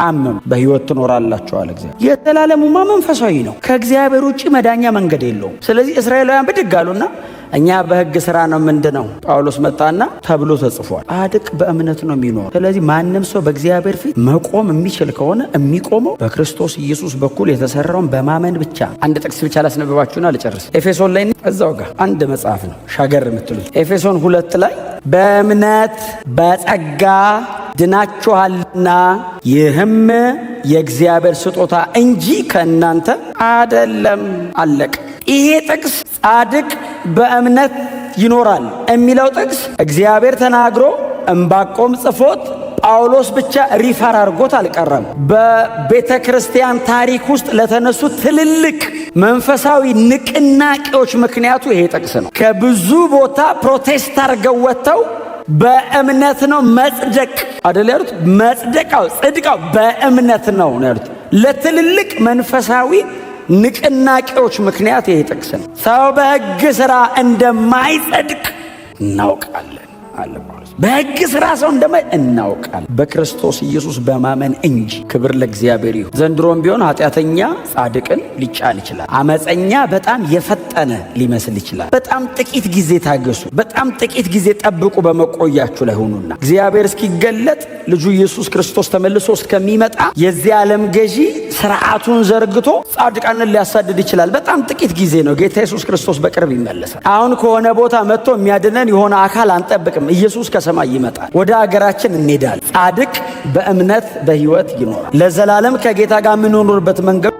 A: አምነው በሕይወት ትኖራላችሁ አለ እግዚአብሔር። የዘላለሙማ መንፈሳዊ ነው። ከእግዚአብሔር ውጪ መዳኛ መንገድ የለውም። ስለዚህ እስራኤላውያን ብድግ አሉና እኛ በሕግ ሥራ ነው ምንድነው? ጳውሎስ መጣና ተብሎ ተጽፏል፣ ጻድቅ በእምነት ነው የሚኖር። ስለዚህ ማንም ሰው በእግዚአብሔር ፊት መቆም የሚችል ከሆነ የሚቆመው በክርስቶስ ኢየሱስ በኩል የተሰራውን በማመን ብቻ። አንድ ጥቅስ ብቻ ላስነብባችሁና ልጨርስ። ኤፌሶን ላይ እዛው ጋር አንድ መጽሐፍ ነው ሻገር የምትሉት። ኤፌሶን 2 ላይ በእምነት በጸጋ ድናችኋልና ይህም የእግዚአብሔር ስጦታ እንጂ ከእናንተ አይደለም። አለቅ። ይሄ ጥቅስ ጻድቅ በእምነት ይኖራል የሚለው ጥቅስ እግዚአብሔር ተናግሮ ዕንባቆም ጽፎት ጳውሎስ ብቻ ሪፈር አድርጎት አልቀረም። በቤተ ክርስቲያን ታሪክ ውስጥ ለተነሱ ትልልቅ መንፈሳዊ ንቅናቄዎች ምክንያቱ ይሄ ጥቅስ ነው። ከብዙ ቦታ ፕሮቴስት አድርገው ወጥተው በእምነት ነው መጽደቅ አይደል ያሉት? መጽደቃው ጽድቃው በእምነት ነው ያሉት። ለትልልቅ መንፈሳዊ ንቅናቄዎች ምክንያት ይሄ ጥቅስ ነው። ሰው በሕግ ሥራ እንደማይጸድቅ እናውቃለን አለ ጳውሎስ። በሕግ ሥራ ሰው እናውቃለን፣ በክርስቶስ ኢየሱስ በማመን እንጂ። ክብር ለእግዚአብሔር ይሁን። ዘንድሮም ቢሆን ኃጢአተኛ ጻድቅን ሊጫን ይችላል። አመፀኛ በጣም የፈጠነ ሊመስል ይችላል። በጣም ጥቂት ጊዜ ታገሱ፣ በጣም ጥቂት ጊዜ ጠብቁ። በመቆያችሁ ላይ ሆኑና እግዚአብሔር እስኪገለጥ ልጁ ኢየሱስ ክርስቶስ ተመልሶ እስከሚመጣ የዚህ ዓለም ገዢ ስርዓቱን ዘርግቶ ጻድቃንን ሊያሳድድ ይችላል። በጣም ጥቂት ጊዜ ነው። ጌታ ኢየሱስ ክርስቶስ በቅርብ ይመለሳል። አሁን ከሆነ ቦታ መጥቶ የሚያድነን የሆነ አካል አንጠብቅም። ኢየሱስ ከሰማይ ይመጣል። ወደ ሀገራችን እንሄዳለን። ጻድቅ በእምነት በሕይወት ይኖራል። ለዘላለም ከጌታ ጋር የምንኖርበት መንገድ